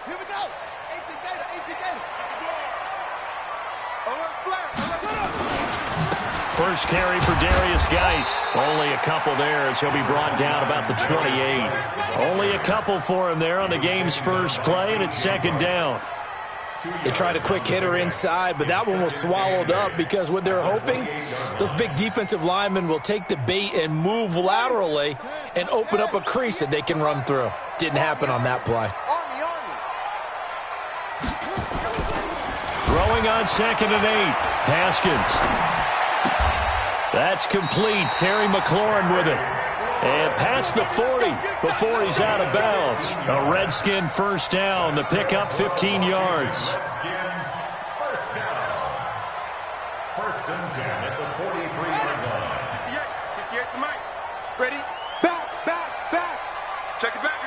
Here we go. 18 Gator, 18 Gator. First carry for Darius Geis. Only a couple there as he'll be brought down about the 28. Only a couple for him there on the game's first play, and it's second down. They tried a quick hitter inside, but that one was swallowed up because what they're hoping, those big defensive linemen will take the bait and move laterally and open up a crease that they can run through. Didn't happen on that play. Throwing on 2nd and 8. Haskins. That's complete. Terry McLaurin with it. And past the 40 before he's out of bounds. A Redskin first down. The pickup 15 yards. First and 10 at the 43-yard line. 58 to Mike. Ready? Back. Check it backer.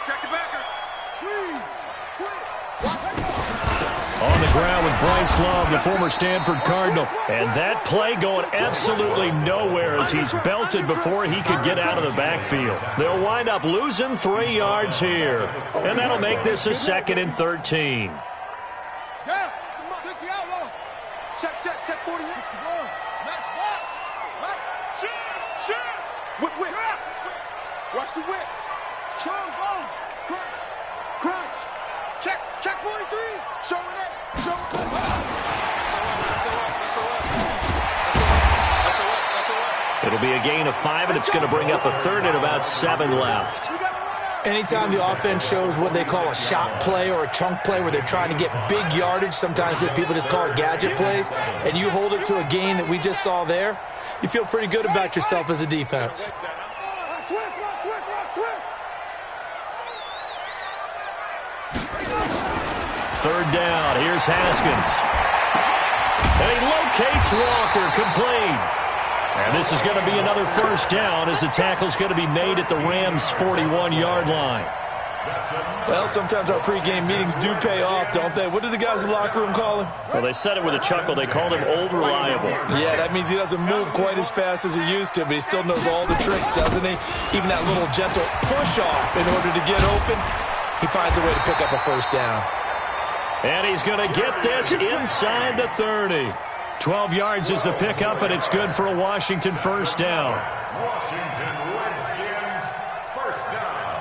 On the ground with Bryce Love, the former Stanford Cardinal. And that play going absolutely nowhere as he's belted before he could get out of the backfield. They'll wind up losing 3 yards here. And that'll make this a 2nd and 13. Yeah, 60 out long. Check 40. Let's walk. Shit. Whip. Watch the whip. Strong ball. Crunch. Check 43. Show it up. It'll be a gain of 5, and it's going to bring up a third and about 7 left. Anytime the offense shows what they call a shot play or a chunk play where they're trying to get big yardage, sometimes people just call it gadget plays, and you hold it to a gain that we just saw there, you feel pretty good about yourself as a defense. Third down. Here's Haskins. And he locates Walker, complete. And this is going to be another first down as the tackle's going to be made at the Rams' 41-yard line. Well, sometimes our pregame meetings do pay off, don't they? What do the guys in the locker room call him? Well, they said it with a chuckle. They called him Old Reliable. Yeah, that means he doesn't move quite as fast as he used to, but he still knows all the tricks, doesn't he? Even that little gentle push-off in order to get open, he finds a way to pick up a first down. And he's going to get this inside the 30. 12 yards is the pickup, and it's good for a Washington first down. Washington Redskins first down.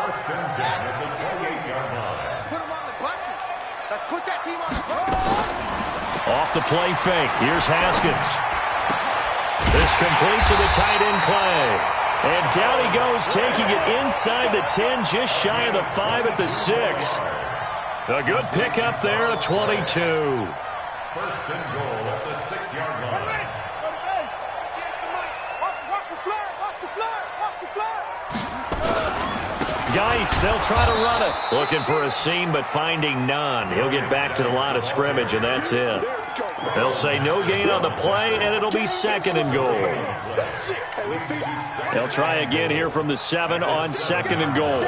First and 10 at the 28-yard line. Put him on the buses. Let's put that team on the bus. Off the play fake. Here's Haskins. This complete to the tight end Clay. And down he goes, taking it inside the 10, just shy of the 5 at the 6. A good pickup there, a 22. First and goal at the 6-yard line. Geis, they'll try to run it. Looking for a seam, but finding none. He'll get back to the line of scrimmage, and that's it. They'll say no gain on the play, and it'll be 2nd and goal. They'll try again here from the 7 on 2nd and goal.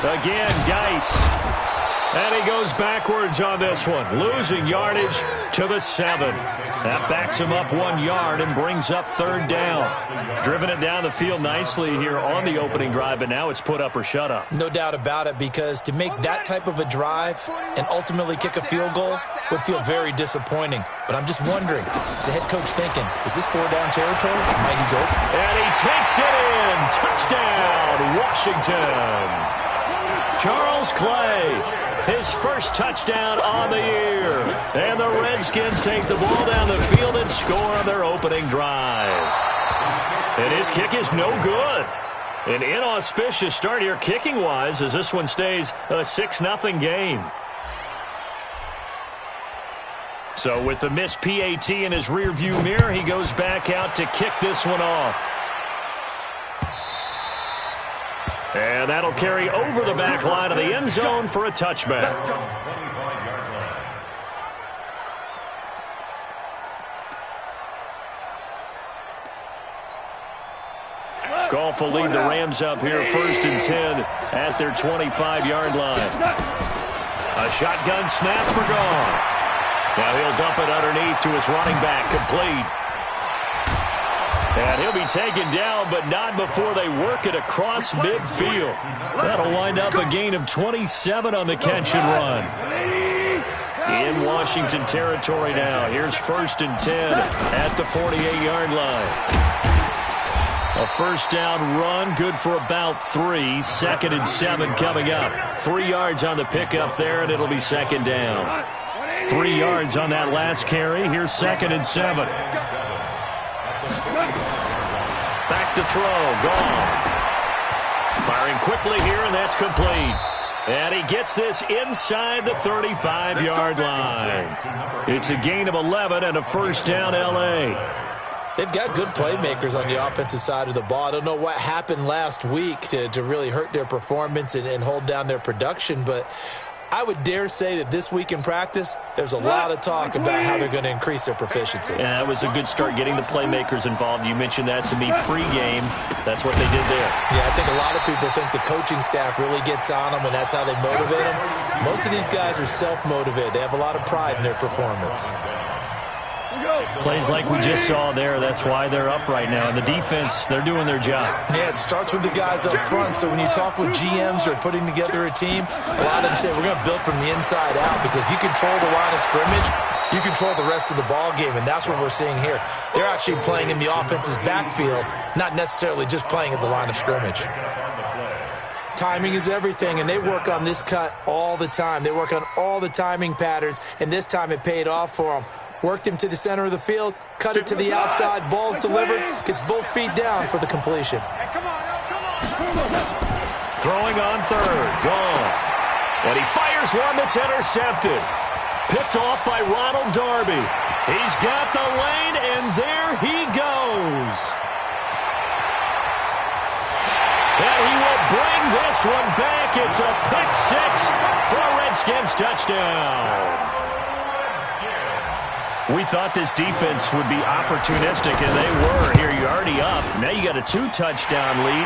Again, Geis. And he goes backwards on this one, losing yardage to the 7. That backs him up 1 yard and brings up third down. Driven it down the field nicely here on the opening drive, but now it's put up or shut up. No doubt about it, because to make that type of a drive and ultimately kick a field goal would feel very disappointing. But I'm just wondering, is the head coach thinking, is this 4-down territory? Might he go? And he takes it in. Touchdown, Washington. Charles Clay, his first touchdown on the year. And the Redskins take the ball down the field and score on their opening drive. And his kick is no good. An inauspicious start here kicking-wise as this one stays a 6-0 game. So with the missed PAT in his rearview mirror, he goes back out to kick this one off. And that'll carry over the back line of the end zone for a touchback. Goff will lead the Rams up here 1st and 10 at their 25-yard line. A shotgun snap for Goff. Now he'll dump it underneath to his running back, complete. And he'll be taken down, but not before they work it across midfield. That'll wind up a gain of 27 on the catch and run. In Washington territory now. Here's 1st and 10 at the 48-yard line. A first down run, good for about 3. 2nd and 7 coming up. 3 yards on the pickup there, and it'll be 2nd down. 3 yards on that last carry. Here's 2nd and 7. Back to throw. Goff. Firing quickly here, and that's complete. And he gets this inside the 35-yard line. It's a gain of 11 and a first down, L.A. They've got good playmakers on the offensive side of the ball. I don't know what happened last week to really hurt their performance and hold down their production, but I would dare say that this week in practice, there's a lot of talk about how they're going to increase their proficiency. Yeah, that was a good start getting the playmakers involved. You mentioned that to me pregame. That's what they did there. Yeah, I think a lot of people think the coaching staff really gets on them, and that's how they motivate them. Most of these guys are self-motivated. They have a lot of pride in their performance. Plays like we just saw there, that's why they're up right now. And the defense, they're doing their job. Yeah, it starts with the guys up front. So when you talk with GMs who are putting together a team, a lot of them say we're going to build from the inside out, because if you control the line of scrimmage, you control the rest of the ball game, and that's what we're seeing here. They're actually playing in the offense's backfield, not necessarily just playing at the line of scrimmage. Timing is everything, and they work on this cut all the time. They work on all the timing patterns, and this time it paid off for them. Worked him to the center of the field, cut it to the outside, ball's delivered, gets both feet down for the completion. Throwing on 3rd, Goff. And he fires one that's intercepted. Picked off by Ronald Darby. He's got the lane, and there he goes. And he will bring this one back. It's a pick 6 for a Redskins touchdown. We thought this defense would be opportunistic, and they were. Here, you're already up. Now you got a 2-touchdown lead.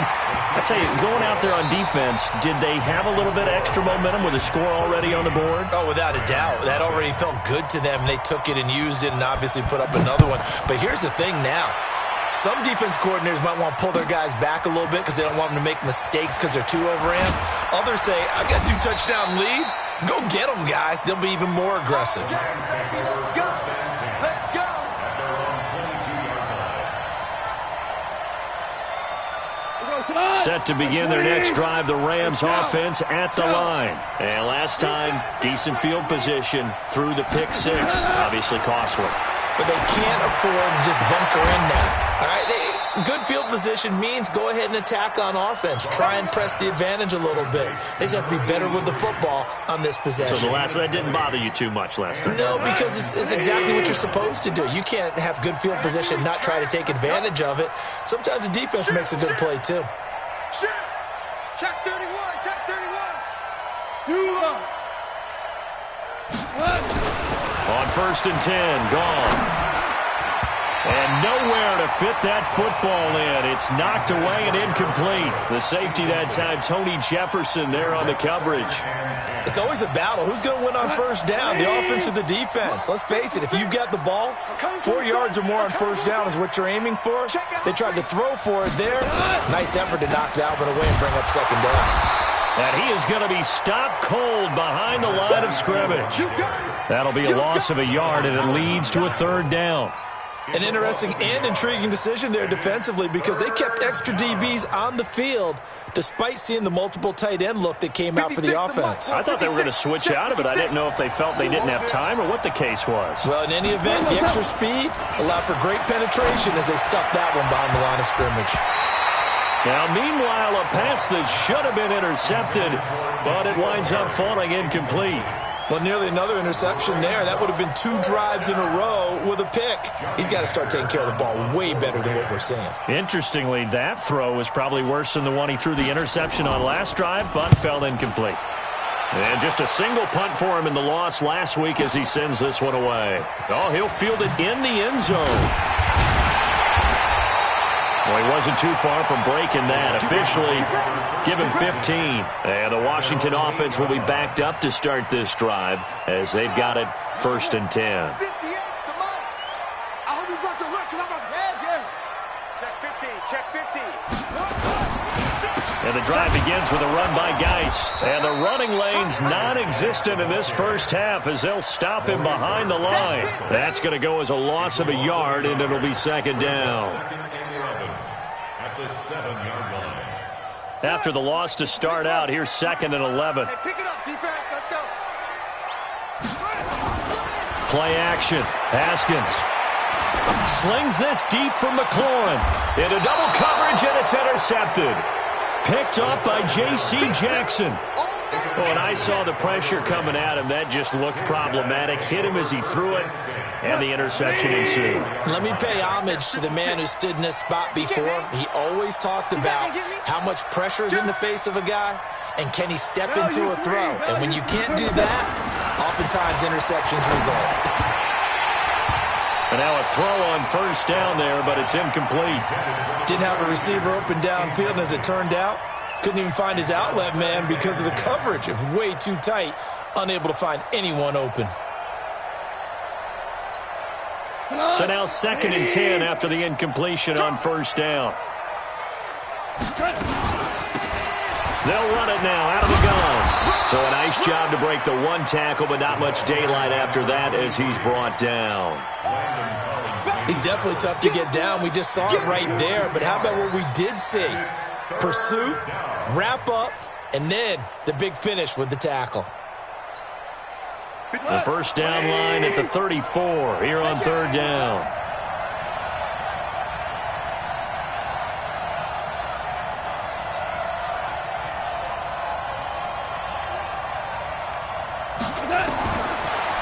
I tell you, going out there on defense, did they have a little bit of extra momentum with a score already on the board? Oh, without a doubt. That already felt good to them. They took it and used it and obviously put up another one. But here's the thing now. Some defense coordinators might want to pull their guys back a little bit because they don't want them to make mistakes because they're too overran. Others say, I've got a 2-touchdown lead. Go get them, guys. They'll be even more aggressive. Set to begin their next drive, the Rams offense at the line. And last time, decent field position through the pick 6. Obviously costly. But they can't afford to just bunker in now. All right, good field position means go ahead and attack on offense. Try and press the advantage a little bit. They just have to be better with the football on this possession. So that didn't bother you too much last time? No, because it's exactly what you're supposed to do. You can't have good field position, not try to take advantage of it. Sometimes the defense makes a good play, too. Check 31, check 31. On 1st and 10, Goff. And nowhere to fit that football in. It's knocked away and incomplete. The safety that time, Tony Jefferson there on the coverage. It's always a battle. Who's going to win on first down, the offense or the defense? Let's face it, if you've got the ball, 4 yards or more on first down is what you're aiming for. They tried to throw for it there. Nice effort to knock that one away and bring up 2nd down. And he is going to be stopped cold behind the line of scrimmage. That'll be a loss of a yard, and it leads to a 3rd down. An interesting and intriguing decision there defensively, because they kept extra DBs on the field despite seeing the multiple tight end look that came out for the offense. I thought they were going to switch out of it. I didn't know if they felt they didn't have time or what the case was. Well, in any event, the extra speed allowed for great penetration as they stuffed that one behind the line of scrimmage. Now, meanwhile, a pass that should have been intercepted, but it winds up falling incomplete. Well, nearly another interception there. That would have been 2 drives in a row with a pick. He's got to start taking care of the ball way better than what we're seeing. Interestingly, that throw was probably worse than the one he threw the interception on last drive, but fell incomplete. And just a single punt for him in the loss last week as he sends this one away. Oh, he'll field it in the end zone. Well, he wasn't too far from breaking that. Officially, give him 15. And the Washington offense will be backed up to start this drive as they've got it 1st and 10. And the drive begins with a run by Geis. And the running lane's non-existent in this first half as they'll stop him behind the line. That's going to go as a loss of a yard, and it'll be second down. Second and 11 at the 7-yard line. After the loss to start out, here's second and 11. Hey, pick it up, defense. Let's go. Play action. Haskins slings this deep from McLaurin. Into double coverage, and it's intercepted. Picked off by J.C. Jackson. Oh, and I saw the pressure coming at him. That just looked problematic. Hit him as he threw it, and the interception ensued. Let me pay homage to the man who stood in this spot before. He always talked about how much pressure is in the face of a guy, and can he step into a throw. And when you can't do that, oftentimes interceptions result. And now a throw on first down there, but it's incomplete. Didn't have a receiver open downfield, and as it turned out, couldn't even find his outlet man because of the coverage. It was way too tight, unable to find anyone open. So now second and 10 after the incompletion on first down. They'll run it now out of the gun. So a nice job to break the one tackle, but not much daylight after that as he's brought down. He's definitely tough to get down. We just saw it right there. But how about what we did see? Pursuit, wrap up, and then the big finish with the tackle. The first down line at the 34 here on third down.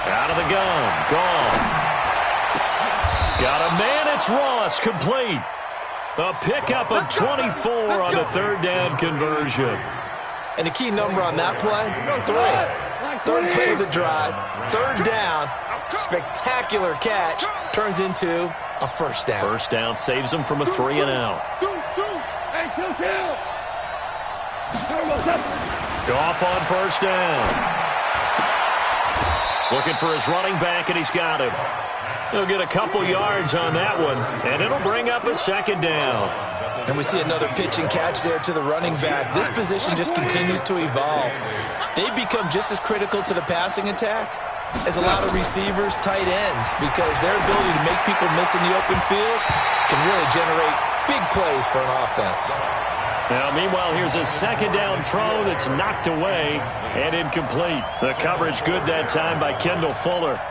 Out of the gun. Gone. Got a man. It's Ross. Complete. A pickup of 24 on the third down conversion. And the key number on that play, 3. Third play of the drive, third down, spectacular catch, turns into a first down. First down saves him from a 3 and out. Goff on first down. Looking for his running back, and he's got him. He'll get a couple yards on that one, and it'll bring up a second down. And we see another pitch and catch there to the running back. This position just continues to evolve. They become just as critical to the passing attack as a lot of receivers, tight ends, because their ability to make people miss in the open field can really generate big plays for an offense. Now, meanwhile, here's a second down throw that's knocked away and incomplete. The coverage good that time by Kendall Fuller.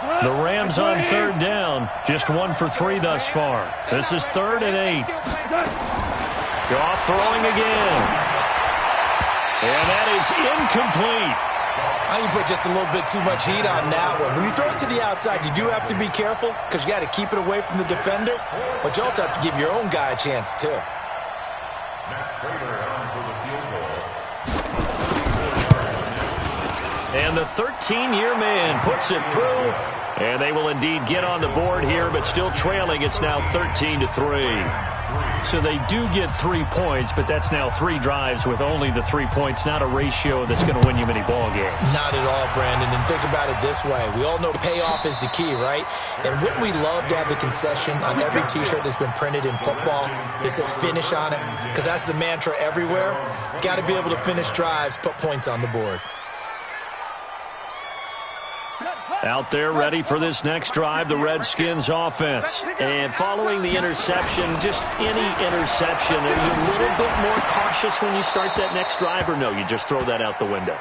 The Rams on third down, just 1 for 3 thus far. This is 3rd and 8. Goff throwing again. And that is incomplete. I think you put just a little bit too much heat on that one. When you throw it to the outside, you do have to be careful because you got to keep it away from the defender, but you also have to give your own guy a chance too. And the 13-year man puts it through, and they will indeed get on the board here, but still trailing. It's now 13-3. So they do get 3 points, but that's now 3 drives with only the 3 points, not a ratio that's going to win you many ball games. Not at all, Brandon. And think about it this way. We all know payoff is the key, right? And wouldn't we love to have the concession on every T-shirt that's been printed in football that says finish on it? Because that's the mantra everywhere. Got to be able to finish drives, put points on the board. Out there ready for this next drive, the Redskins offense. And following the interception, just any interception, are you a little bit more cautious when you start that next drive, or no, you just throw that out the window?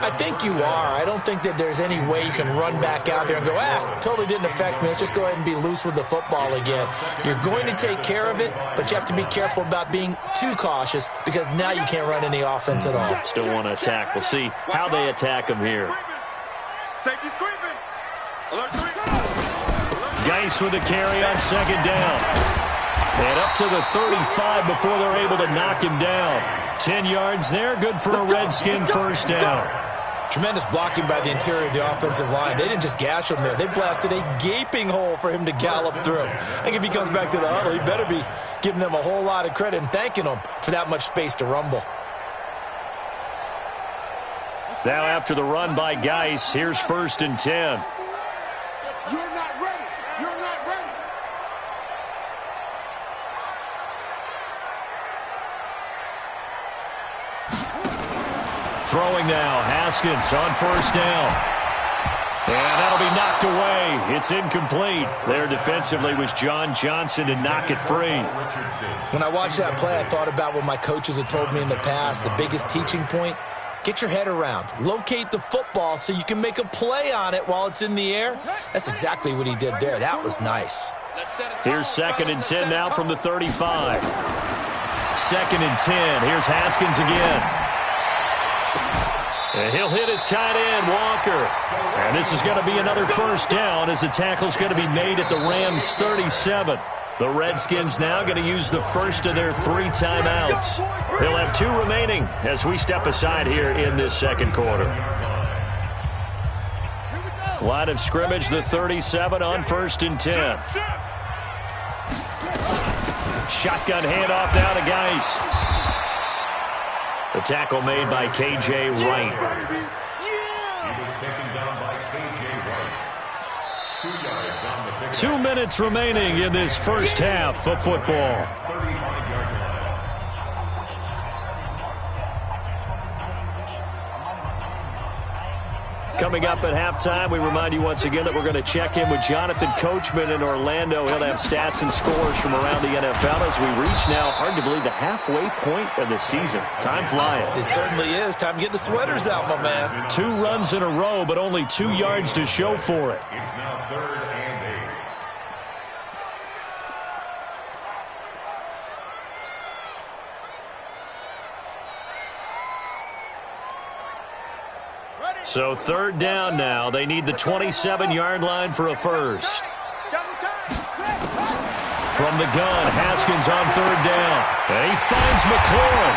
I think you are. I don't think that there's any way you can run back out there and go, totally didn't affect me. Let's just go ahead and be loose with the football again. You're going to take care of it, but you have to be careful about being too cautious because now you can't run any offense at all. Still want to attack. We'll see how they attack them here. Safety's creeping. Alert 3. Geis with the carry on second down. And up to the 35 before they're able to knock him down. 10 yards there, good for a Redskin first down. Tremendous blocking by the interior of the offensive line. They didn't just gash him there. They blasted a gaping hole for him to gallop through. I think if he comes back to the huddle, he better be giving them a whole lot of credit and thanking them for that much space to rumble. Now after the run by Geis, here's 1st and 10. You're not ready. You're not ready. Throwing now, Haskins on first down. And that'll be knocked away. It's incomplete. There defensively was John Johnson to knock it free. When I watched that play, I thought about what my coaches had told me in the past. The biggest teaching point, get your head around. Locate the football so you can make a play on it while it's in the air. That's exactly what he did there. That was nice. Here's 2nd and 10 now from the 35. 2nd and 10. Here's Haskins again. And he'll hit his tight end, Walker. And this is going to be another first down as the tackle's going to be made at the Rams' 37. The Redskins now going to use the first of their 3 timeouts. They'll have 2 remaining as we step aside here in this second quarter. Line of scrimmage, the 37 on 1st and 10. Shotgun handoff now to Geis. The tackle made by K.J. Wright. He was taken down by K.J. Wright. 2 yards on the pick. 2 minutes remaining in this first half of football. 35-yard line. Coming up at halftime, we remind you once again that we're going to check in with Jonathan Coachman in Orlando. He'll have stats and scores from around the NFL as we reach now, hard to believe, the halfway point of the season. Time flying. It certainly is. Time to get the sweaters out, my man. 2 runs in a row, but only 2 yards to show for it. It's now 3rd and 8. So 3rd down now. They need the 27-yard line for a first. From the gun, Haskins on 3rd down. And he finds McLaurin.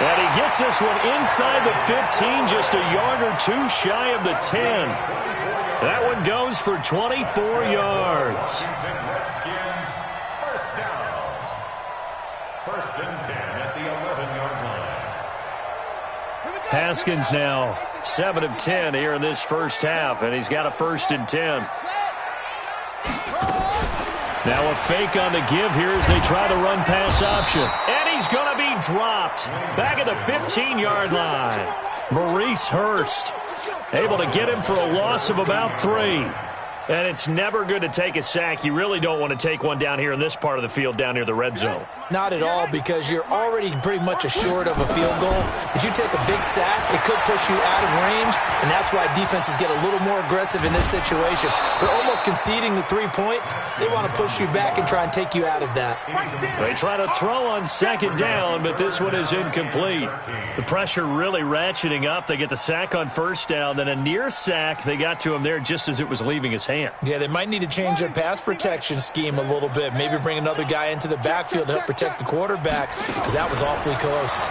And he gets this one inside the 15, just a yard or 2 shy of the 10. That one goes for 24 yards. Redskins, first down. 1st and 10 at the 11-yard line. Haskins now 7 of 10 here in this first half, and he's got a 1st and 10. Now a fake on the give here as they try the run pass option. And he's going to be dropped back at the 15-yard line. Maurice Hurst able to get him for a loss of about 3. And it's never good to take a sack. You really don't want to take one down here in this part of the field down near the red zone. Not at all, because you're already pretty much assured of a field goal. But you take a big sack, it could push you out of range, and that's why defenses get a little more aggressive in this situation. They're almost conceding the 3 points. They want to push you back and try and take you out of that. They try to throw on 2nd down, but this one is incomplete. The pressure really ratcheting up. They get the sack on 1st down, then a near sack. They got to him there just as it was leaving his hand. Yeah, they might need to change their pass protection scheme a little bit. Maybe bring another guy into the backfield to help protect the quarterback, because that was awfully close.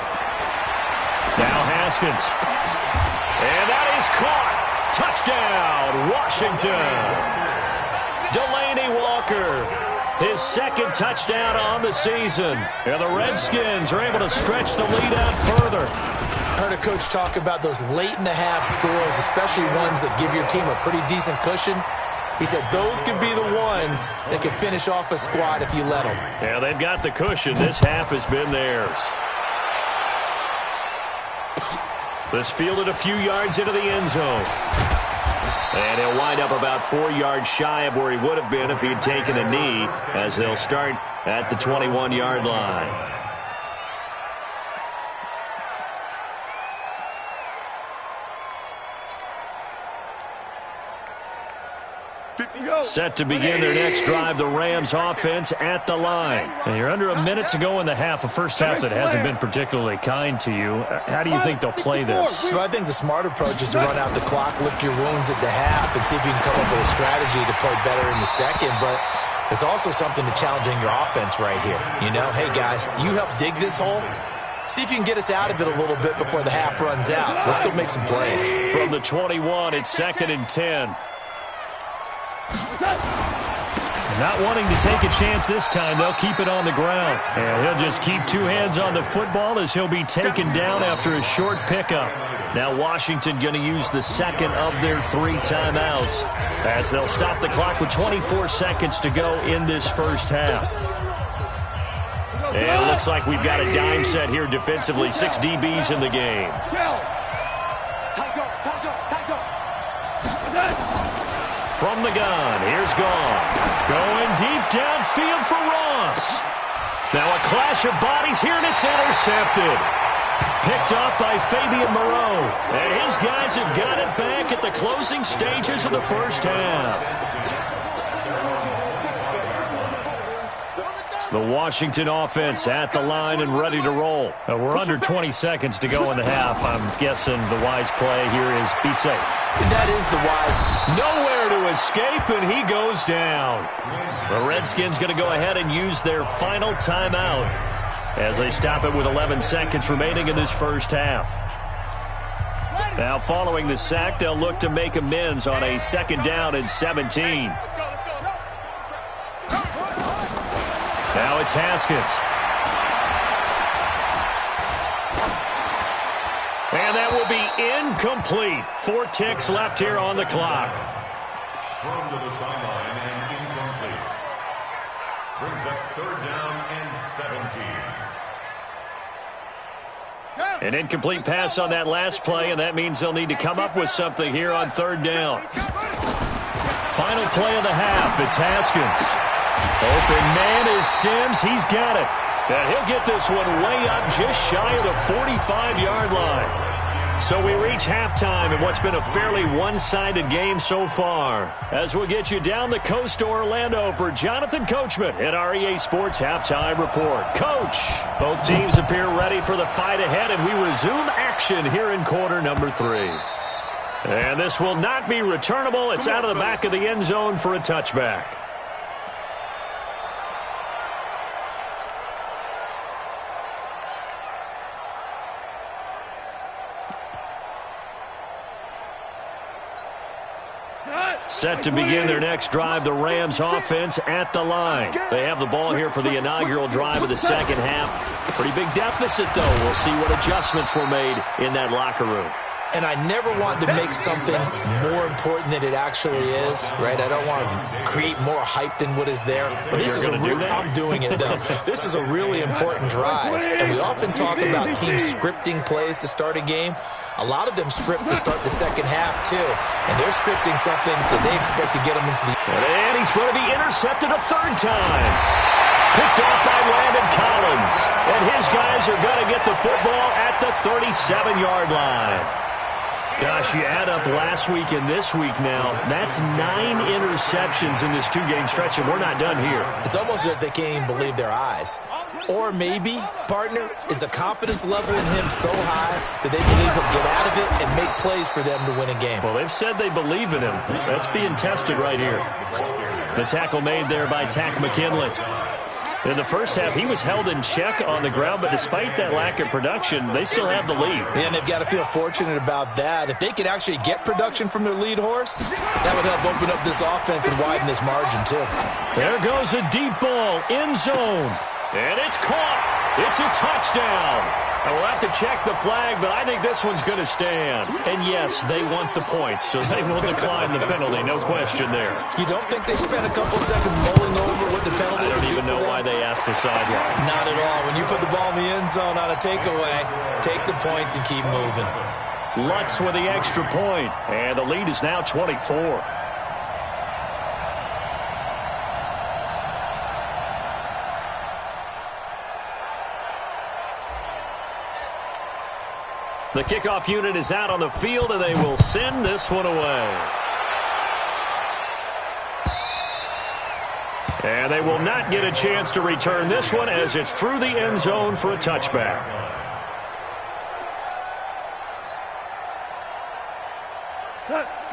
Now Haskins. And that is caught. Touchdown, Washington. Delaney Walker, his 2nd touchdown on the season. And the Redskins are able to stretch the lead out further. I heard a coach talk about those late-in-the-half scores, especially ones that give your team a pretty decent cushion. He said those could be the ones that can finish off a squad if you let them. Yeah, they've got the cushion. This half has been theirs. This fielded a few yards into the end zone. And he'll wind up about 4 yards shy of where he would have been if he had taken a knee, as they'll start at the 21-yard line. Set to begin their next drive, the Rams offense at the line. And you're under a minute to go in the half, a first half that hasn't been particularly kind to you. How do you think they'll play this? Well, I think the smart approach is to run out the clock, lick your wounds at the half, and see if you can come up with a strategy to play better in the second. But there's also something to challenging your offense right here. You know, hey, guys, you help dig this hole. See if you can get us out of it a little bit before the half runs out. Let's go make some plays. From the 21, it's 2nd and 10. Not wanting to take a chance this time, they'll keep it on the ground. And he'll just keep 2 hands on the football as he'll be taken down after a short pickup. Now Washington going to use the 2nd of their 3 timeouts as they'll stop the clock with 24 seconds to go in this first half. And it looks like we've got a dime set here defensively. 6 DBs in the game. From the gun, here's Gone. Going deep downfield for Ross. Now a clash of bodies here, and it's intercepted. Picked up by Fabian Moreau. And his guys have got it back at the closing stages of the first half. The Washington offense at the line and ready to roll. We're under 20 seconds to go in the half. I'm guessing the wise play here is be safe. That is the wise. Nowhere to escape, and he goes down. The Redskins going to go ahead and use their final timeout as they stop it with 11 seconds remaining in this first half. Now, following the sack, they'll look to make amends on a 2nd down and 17. Now it's Haskins. And that will be incomplete. 4 ticks left here on the clock. Thrown to the sideline and incomplete. Brings up 3rd down and 17. An incomplete pass on that last play, and that means they'll need to come up with something here on 3rd down. Final play of the half. It's Haskins. Open man is Sims. He's got it. And he'll get this one way up just shy of the 45-yard line. So we reach halftime in what's been a fairly one-sided game so far. As we'll get you down the coast to Orlando for Jonathan Coachman at our EA Sports Halftime Report. Coach, both teams appear ready for the fight ahead, and we resume action here in quarter number 3. And this will not be returnable. It's out of the back of the end zone for a touchback. Set to begin their next drive, the Rams offense at the line. They have the ball here for the inaugural drive of the second half. Pretty big deficit, though. We'll see what adjustments were made in that locker room. And I never want to make something more important than it actually is, right? I don't want to create more hype than what is there. But this is I'm doing it, though. This is a really important drive. And we often talk about teams scripting plays to start a game. A lot of them script to start the second half, too. And they're scripting something that they expect to get them into the... And he's going to be intercepted a 3rd time. Picked off by Landon Collins. And his guys are going to get the football at the 37-yard line. Gosh, you add up last week and this week now, that's 9 interceptions in this 2-game stretch, and we're not done here. It's almost as if they can't even believe their eyes. Or maybe, partner, is the confidence level in him so high that they believe he'll get out of it and make plays for them to win a game. Well, they've said they believe in him. That's being tested right here. The tackle made there by Tack McKinley. In the first half, he was held in check on the ground, but despite that lack of production, they still have the lead. Yeah, and they've got to feel fortunate about that. If they could actually get production from their lead horse, that would help open up this offense and widen this margin, too. There goes a deep ball, end zone, and it's caught. It's a touchdown. And we'll have to check the flag, but I think this one's going to stand. And yes, they want the points, so they will decline the penalty, no question there. You don't think they spent a couple seconds mulling over what the penalty I don't even know why they asked the sideline. Not at all. When you put the ball in the end zone on a takeaway, take the points and keep moving. Lutz with the extra point, and the lead is now 24. The kickoff unit is out on the field, and they will send this one away. And they will not get a chance to return this one as it's through the end zone for a touchback.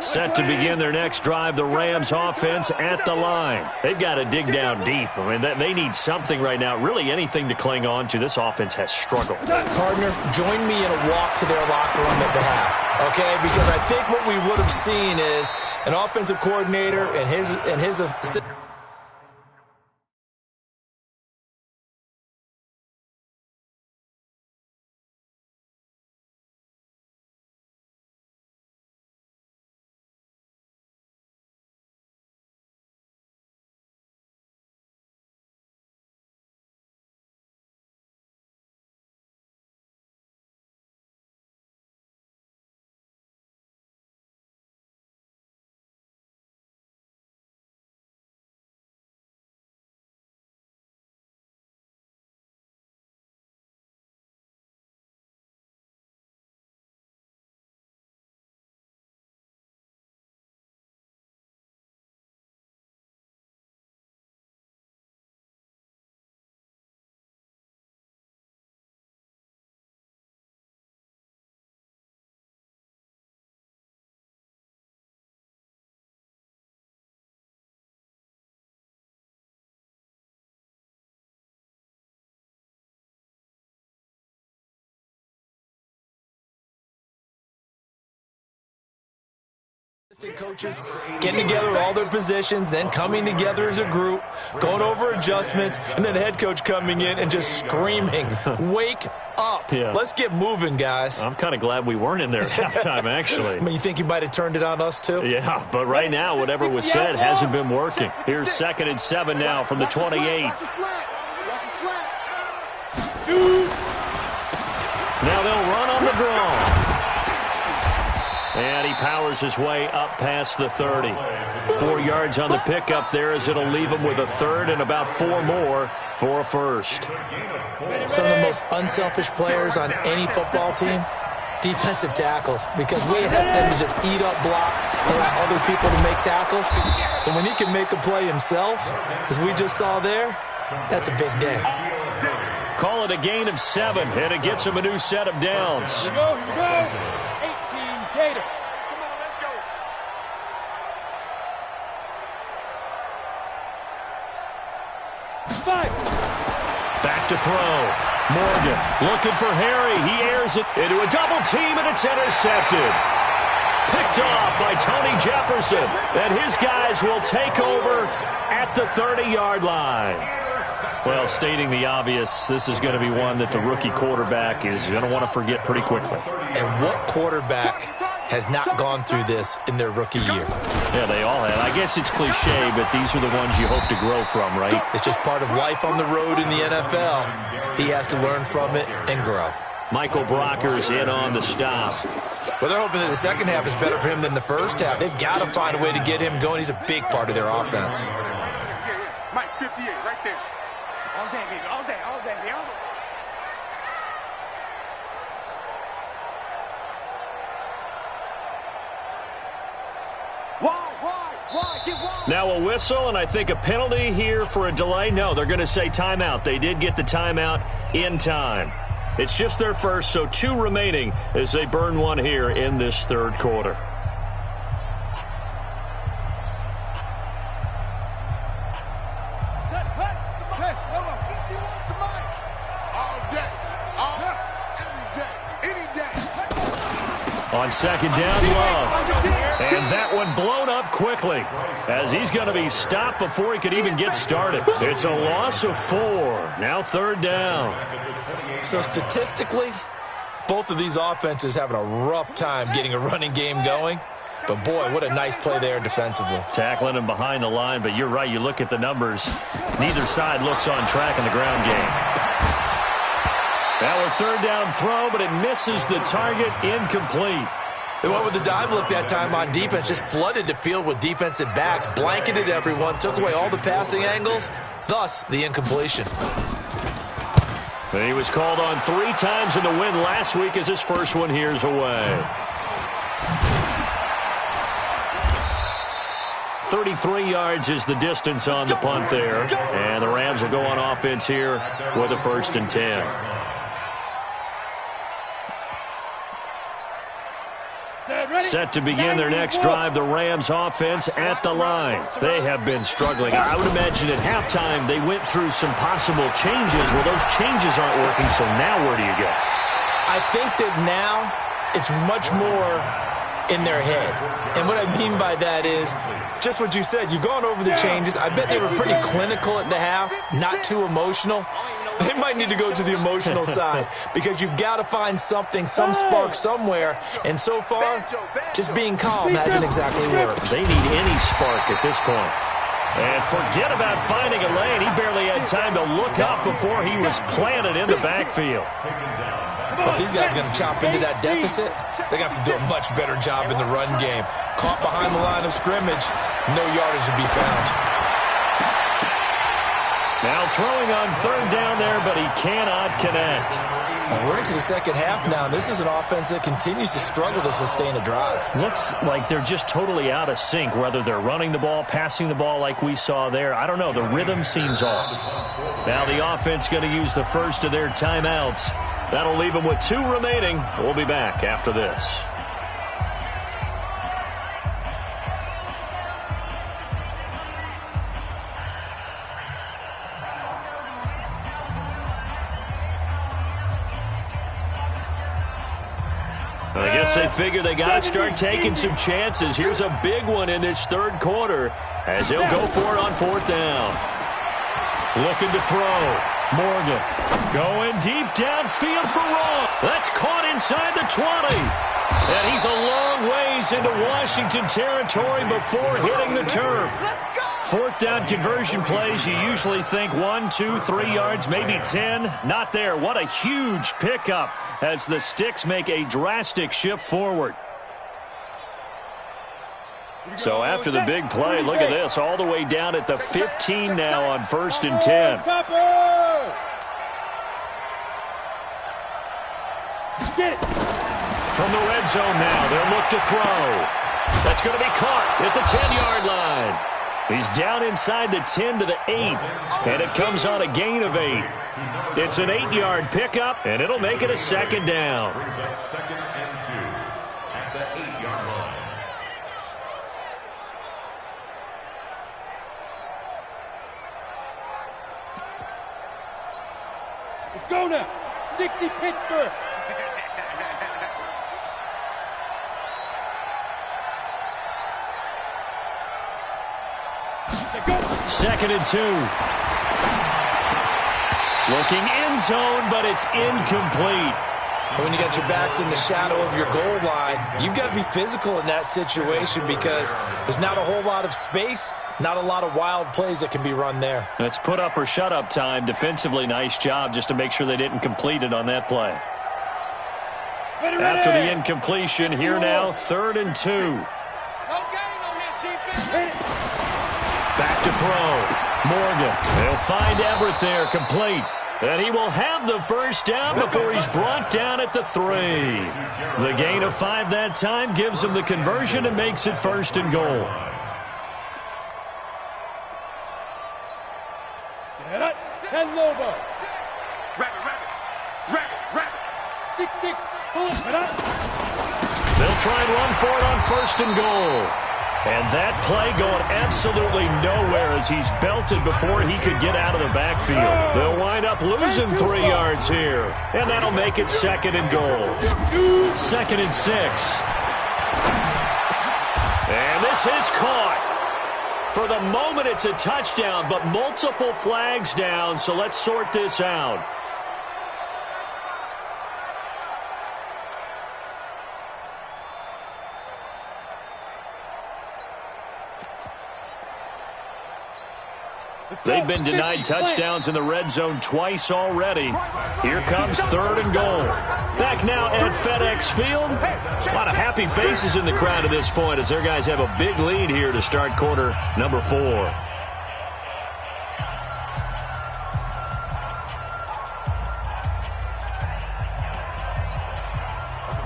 Set to begin their next drive, the Rams offense at the line. They've got to dig down deep. I mean, they need something right now, really anything to cling on to. This offense has struggled. Partner, join me in a walk to their locker room at the half, okay? Because I think what we would have seen is an offensive coordinator and his Coaches getting together with all their positions, then coming together as a group, going over adjustments, and then the head coach coming in and just screaming, wake up. Yeah. Let's get moving, guys. I'm kind of glad we weren't in there at halftime, actually. I mean, you think he might have turned it on us, too? Yeah, but right now, whatever was said hasn't been working. Here's 2nd and 7 now from the 28. Now they'll run on the draw. And he powers his way up past the 30. 4 yards on the pickup there as it'll leave him with a 3rd and about 4 more for a 1st. Some of the most unselfish players on any football team, defensive tackles, because we ask them to just eat up blocks and allow other people to make tackles. And when he can make a play himself, as we just saw there, that's a big day. Call it a gain of 7, and it gets him a new set of downs. Here we go, here we go. 18 Gator. Come on, let's go. Fight. Back to throw. Morgan looking for Harry. He airs it into a double team, and it's intercepted. Picked off by Tony Jefferson. And his guys will take over at the 30-yard line. Well, stating the obvious, this is going to be one that the rookie quarterback is going to want to forget pretty quickly. And what quarterback has not gone through this in their rookie year? Yeah, they all have. I guess it's cliche, but these are the ones you hope to grow from, right? It's just part of life on the road in the NFL. He has to learn from it and grow. Michael Brocker's in on the stop. Well, they're hoping that the second half is better for him than the first half. They've got to find a way to get him going. He's a big part of their offense. Mike, 58, right there. All day, baby, all day, all day, all day. Why? Get wide. Now a whistle, and I think a penalty here for a delay. No, they're going to say timeout. They did get the timeout in time. It's just their first, so 2 remaining as they burn one here in this 3rd quarter. On 2nd down, Love. And that one blown up quickly as he's going to be stopped before he could even get started. It's a loss of 4. Now 3rd down. So statistically, both of these offenses having a rough time getting a running game going. But, boy, what a nice play there defensively. Tackling him behind the line, but you're right. You look at the numbers. Neither side looks on track in the ground game. Now a 3rd down throw, but it misses the target, incomplete. They went with the dime look that time on defense, just flooded the field with defensive backs, blanketed everyone, took away all the passing angles, thus the incompletion. And he was called on 3 times in the win last week as his first one here's away. 33 yards is the distance on the punt there. And the Rams will go on offense here with a 1st and 10. Set to begin their next drive, the Rams offense at the line. They have been struggling. I would imagine at halftime they went through some possible changes. Well, those changes aren't working, so now where do you go? I think that now it's much more in their head. And what I mean by that is just what you said. You've gone over the changes. I bet they were pretty clinical at the half, not too emotional. They might need to go to the emotional side because you've got to find something, some spark somewhere. And so far, just being calm hasn't exactly worked. They need any spark at this point. And forget about finding a lane. He barely had time to look up before he was planted in the backfield. But these guys are going to chop into that deficit. They're going to have to do a much better job in the run game. Caught behind the line of scrimmage, no yardage to be found. Now throwing on 3rd down there, but he cannot connect. Well, we're into the second half now, and this is an offense that continues to struggle to sustain a drive. Looks like they're just totally out of sync, whether they're running the ball, passing the ball like we saw there. I don't know. The rhythm seems off. Now the offense going to use the first of their timeouts. That'll leave them with 2 remaining. We'll be back after this. I guess guess they figure they got to start taking some chances. Here's a big one in this third quarter as he'll go for it on fourth down. Looking to throw. Morgan going deep downfield for Ross. That's caught inside the 20. And he's a long ways into Washington territory before hitting the turf. Fourth down conversion plays, you usually think 1, 2, 3 yards, maybe 10. Not there. What a huge pickup as the Sticks make a drastic shift forward. So after the big play, look at this, all the way down at the 15 now on 1st and 10. From the red zone now, they'll look to throw. That's going to be caught at the 10-yard line. He's down inside the 10 to the 8, and it comes on a gain of 8. It's an 8-yard pickup, and it'll make it a second down. Brings up 2nd and 2 at the 8-yard line. Let's go now. 60 Pittsburgh. Second and 2. Looking end zone, but it's incomplete. When you got your backs in the shadow of your goal line, you've got to be physical in that situation because there's not a whole lot of space, not a lot of wild plays that can be run there. It's put up or shut up time. Defensively, nice job just to make sure they didn't complete it on that play. After the incompletion, here now, 3rd and 2. Back to throw. Morgan. They'll find Everett there, complete. And he will have the first down before he's brought down at the 3. The gain of 5 that time gives him the conversion and makes it 1st and goal. Set up. 10 Lobo. Rabbit. 6-6. Pull it up. They'll try and run for it on 1st and goal. And that play going absolutely nowhere as he's belted before he could get out of the backfield. They'll wind up losing 3 yards here. And that'll make it 2nd and goal. 2nd and 6. And this is caught. For the moment, it's a touchdown, but multiple flags down, so let's sort this out. They've been denied touchdowns in the red zone twice already. Here comes 3rd and goal. Back now at FedEx Field. A lot of happy faces in the crowd at this point as their guys have a big lead here to start quarter number 4.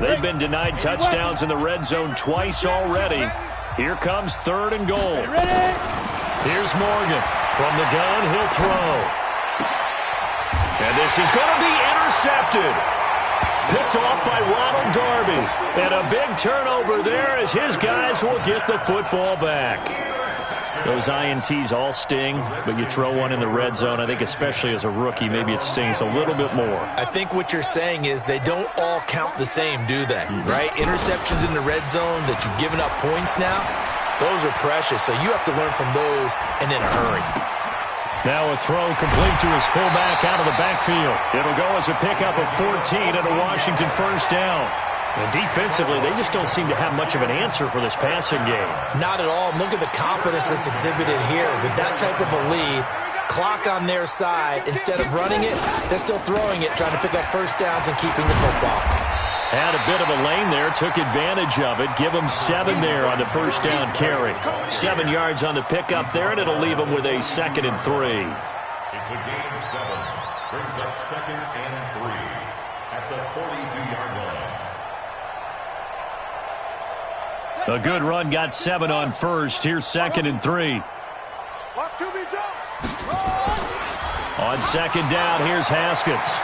They've been denied touchdowns in the red zone twice already. Here comes 3rd and goal. Here's Morgan. From the gun, he'll throw. And this is going to be intercepted. Picked off by Ronald Darby. And a big turnover there as his guys will get the football back. Those INTs all sting, but you throw one in the red zone, I think especially as a rookie, maybe it stings a little bit more. I think what you're saying is they don't all count the same, do they? Right? Interceptions in the red zone that you've given up points now, those are precious, so you have to learn from those and in a hurry. Now a throw complete to his fullback out of the backfield. It'll go as a pickup of 14 and a Washington first down. And defensively, they just don't seem to have much of an answer for this passing game. Not at all. Look at the confidence that's exhibited here. With that type of a lead, clock on their side, instead of running it, they're still throwing it, trying to pick up first downs and keeping the football. Had a bit of a lane there, took advantage of it. Give them 7 there on the first down carry. 7 yards on the pickup there, and it'll leave them with a 2nd and 3. It's a gain of 7. Brings up 2nd and 3 at the 42-yard line. A good run got 7 on first. Here's 2nd and 3. On 2nd down, here's Haskins.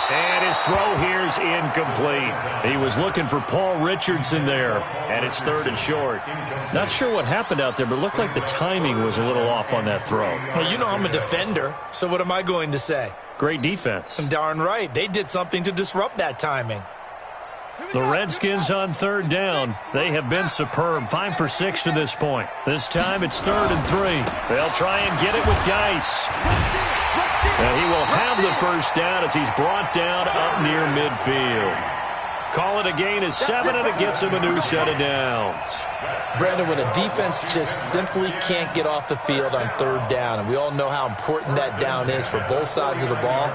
And his throw here's incomplete. He was looking for Paul Richardson there, and it's 3rd and short. Not sure what happened out there, but it looked like the timing was a little off on that throw. Well, you know I'm a defender, so what am I going to say? Great defense. Darn right. They did something to disrupt that timing. The Redskins on third down. They have been superb. 5 for 6 to this point. This time it's 3rd and 3. They'll try and get it with Geis. And he will have the first down as he's brought down up near midfield. Call it a gain of 7, and it gets him a new set of downs. Brandon, when a defense just simply can't get off the field on third down, and we all know how important that down is for both sides of the ball,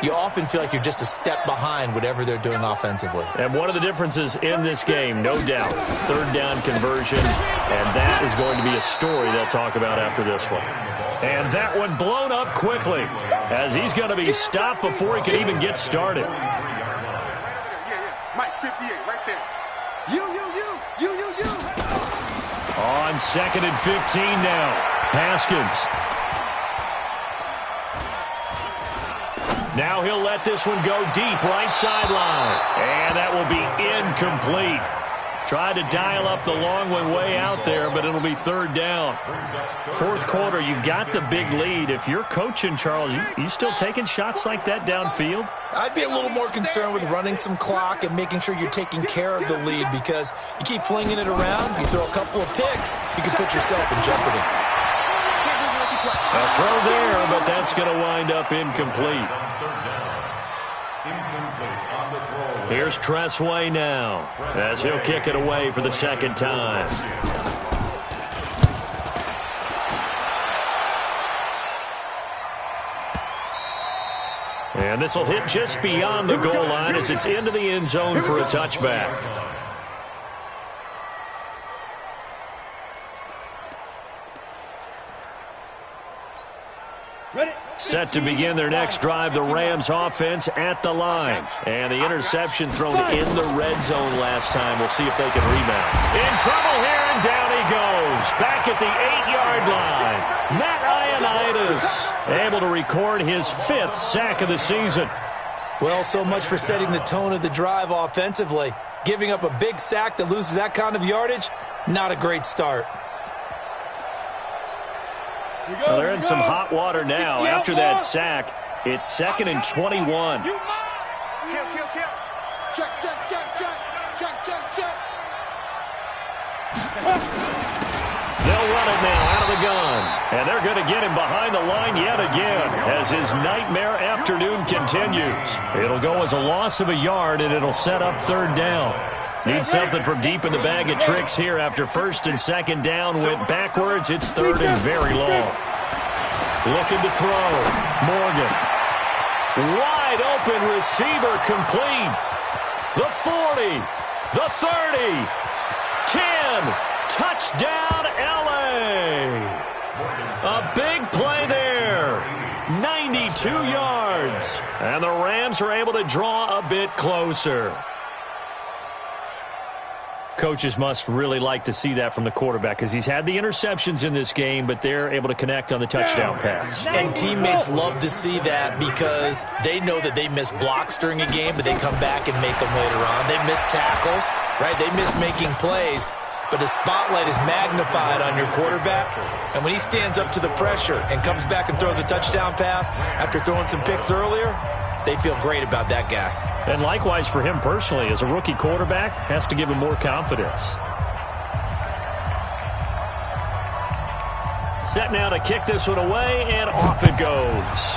you often feel like you're just a step behind whatever they're doing offensively. And one of the differences in this game, no doubt, third down conversion, and that is going to be a story they'll talk about after this one. And that one blown up quickly as he's going to be stopped before he can even get started. Mike, 58, right there. You. On 2nd and 15 now. Haskins. Now he'll let this one go deep, right sideline. And that will be incomplete. Tried to dial up the long one way out there, but it'll be 3rd down. 4th quarter, you've got the big lead. If you're coaching, Charles, you still taking shots like that downfield? I'd be a little more concerned with running some clock and making sure you're taking care of the lead, because you keep flinging it around, you throw a couple of picks, you can put yourself in jeopardy. A throw there, but that's going to wind up incomplete. Here's Tressway now as he'll kick it away for the 2nd time. And this will hit just beyond the goal line as it's into the end zone for a touchback. Set to begin their next drive, the Rams offense at the line. And the interception thrown in the red zone last time. We'll see if they can rebound. In trouble here, and down he goes. Back at the 8-yard line. Matt Ioannidis able to record his 5th sack of the season. Well, so much for setting the tone of the drive offensively. Giving up a big sack that loses that kind of yardage, not a great start. Well, they're in some hot water now. After that sack, it's 2nd and 21. Kill. Check. They'll run it now out of the gun. And they're going to get him behind the line yet again as his nightmare afternoon continues. It'll go as a loss of a yard, and it'll set up 3rd down. Need something from deep in the bag of tricks here after 1st and 2nd down went backwards. It's 3rd and very long. Looking to throw. Morgan. Wide open receiver complete. The 40. The 30. 10. Touchdown, L.A. A big play there. 92 yards. And the Rams are able to draw a bit closer. Coaches must really like to see that from the quarterback because he's had the interceptions in this game, but they're able to connect on the touchdown pass. And teammates love to see that because they know that they miss blocks during a game, but they come back and make them later on. They miss tackles, right? They miss making plays, but the spotlight is magnified on your quarterback. And when he stands up to the pressure and comes back and throws a touchdown pass after throwing some picks earlier, they feel great about that guy. And likewise for him personally, as a rookie quarterback, has to give him more confidence. Set now to kick this one away, and off it goes.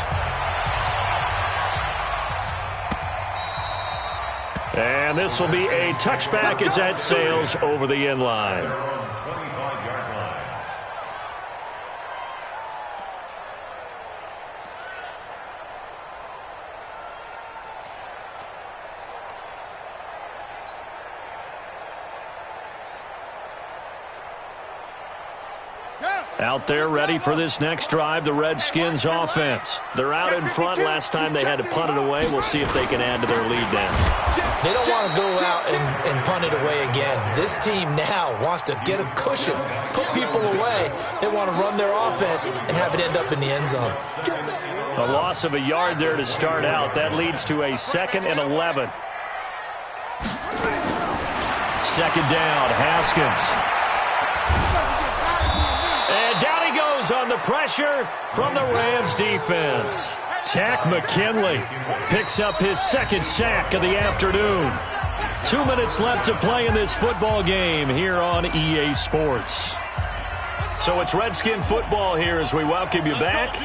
And this will be a touchback as that sails over the end line. Out there ready for this next drive, the Redskins offense. They're out in front. Last time they had to punt it away. We'll see if they can add to their lead now. They don't want to go out and punt it away again. This team now wants to get a cushion, put people away. They want to run their offense and have it end up in the end zone. A loss of a yard there to start out. That leads to a 2nd and 11. 2nd down, Haskins. And down he goes on the pressure from the Rams defense. Tack McKinley picks up his 2nd sack of the afternoon. 2 minutes left to play in this football game here on EA Sports. So it's Redskin football here as we welcome you back.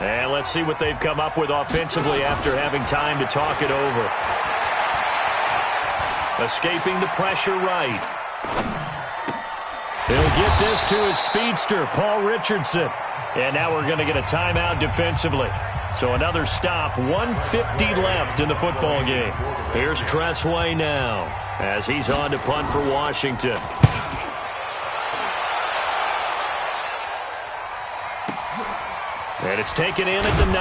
And let's see what they've come up with offensively after having time to talk it over. Escaping the pressure right. He'll get this to his speedster, Paul Richardson. And now we're going to get a timeout defensively. So another stop, 1:50 left in the football game. Here's Tressway now as he's on to punt for Washington. And it's taken in at the 9.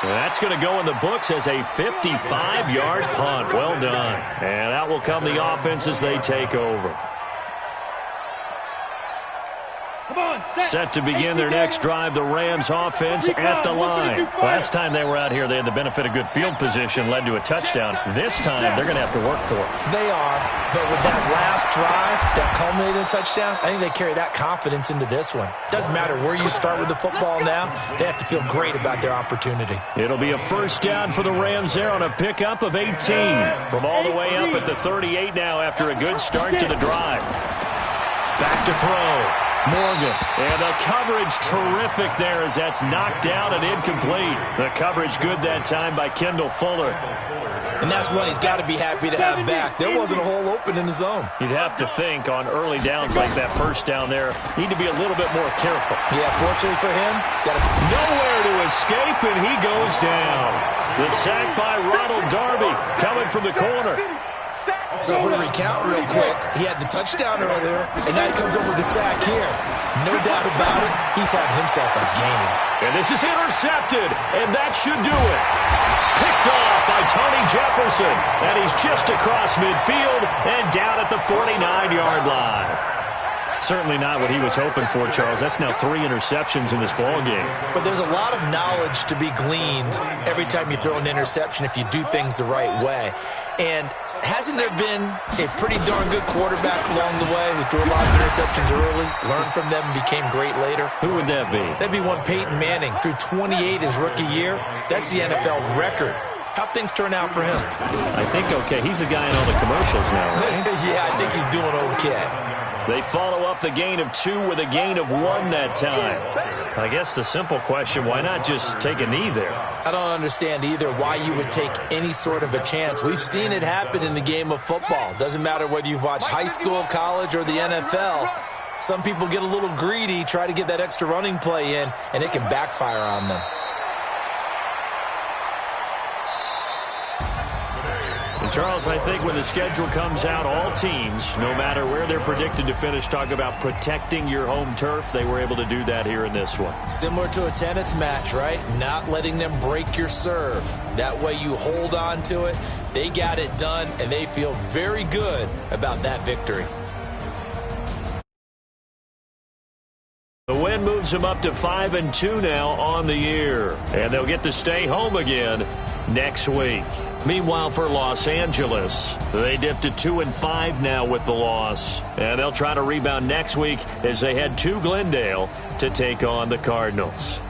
That's going to go in the books as a 55-yard punt. Well done. And out will come the offense as they take over. Set to begin their next drive, the Rams offense at the line. Last time they were out here, they had the benefit of good field position, led to a touchdown. This time, they're going to have to work for it. They are, but with that last drive that culminated in a touchdown, I think they carry that confidence into this one. Doesn't matter where you start with the football now, they have to feel great about their opportunity. It'll be a first down for the Rams there on a pickup of 18. From all the way up at the 38 now after a good start to the drive. Back to throw. Morgan, and the coverage terrific there as that's knocked down and incomplete. The coverage good that time by Kendall Fuller. And that's one he's got to be happy to have back. There wasn't a hole open in the zone. You'd have to think on early downs like that first down there, need to be a little bit more careful. Yeah, fortunately for him, nowhere to escape, and he goes down. The sack by Ronald Darby coming from the corner. So if we recount real quick, he had the touchdown earlier, and now he comes up with the sack here. No doubt about it, he's having himself a game. And this is intercepted, and that should do it. Picked off by Tony Jefferson, and he's just across midfield and down at the 49-yard line. Certainly not what he was hoping for, Charles. That's now 3 interceptions in this ballgame. But there's a lot of knowledge to be gleaned every time you throw an interception if you do things the right way. And hasn't there been a pretty darn good quarterback along the way who threw a lot of interceptions early, learned from them, and became great later? Who would that be? That'd be one Peyton Manning. Threw 28 his rookie year. That's the NFL record. How'd things turn out for him? I think okay. He's a guy in all the commercials now, right? Yeah, I think he's doing okay. They follow up the gain of 2 with a gain of 1 that time. I guess the simple question, why not just take a knee there? I don't understand either why you would take any sort of a chance. We've seen it happen in the game of football. Doesn't matter whether you've watched high school, college, or the NFL. Some people get a little greedy, try to get that extra running play in, and it can backfire on them. Charles, I think when the schedule comes out, all teams, no matter where they're predicted to finish, talk about protecting your home turf. They were able to do that here in this one. Similar to a tennis match, right? Not letting them break your serve. That way you hold on to it. They got it done, and they feel very good about that victory. The win moves them up to 5-2 now on the year, and they'll get to stay home again next week. Meanwhile, for Los Angeles, they dipped to 2-5 now with the loss, and they'll try to rebound next week as they head to Glendale to take on the Cardinals.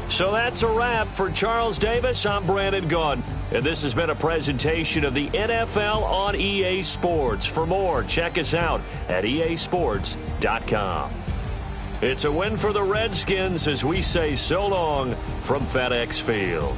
So that's a wrap for Charles Davis. I'm Brandon Gunn, and this has been a presentation of the NFL on EA Sports. For more, check us out at easports.com. It's a win for the Redskins as we say so long from FedEx Field.